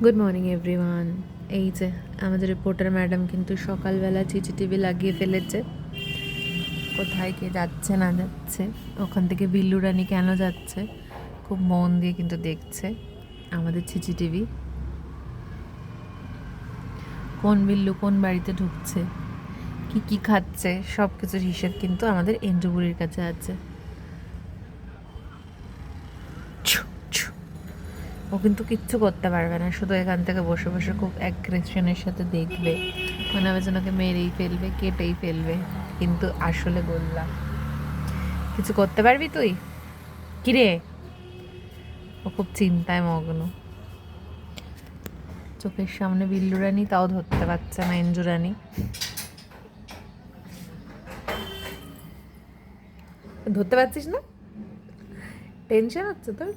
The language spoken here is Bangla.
Good morning everyone. এই যে আমাদের রিপোর্টার ম্যাডাম কিন্তু সকালবেলা সিসিটিভি লাগিয়ে ফেলেছে। কোথায় কে যাচ্ছে না যাচ্ছে, ওখান থেকে বিল্লু রানী কেন যাচ্ছে, খুব মন দিয়ে কিন্তু দেখছে আমাদের সিসিটিভি। কোন বিল্লু কোন বাড়িতে ঢুকছে, কি কি খাচ্ছে, সব কিছুর হিসেব কিন্তু আমাদের এন্ড্রুবুড়ির কাছে আছে। ও কিন্তু কিচ্ছু করতে পারবে না, শুধু এখান থেকে বসে বসে খুব অ্যাগ্রেশনের সাথে দেখবে, মনে হবে যেন ওকে মেরেই ফেলবে, কেটেই ফেলবে। কিন্তু আসলে বললাম, কিছু করতে পারবি তুই? কিরে, ও খুব চিন্তায় মগ্ন। চোখের সামনে বিল্লু রানী, তাও ধরতে পারছে না এঞ্জু রানী। ধরতে পারছিস না? টেনশন হচ্ছে তোর?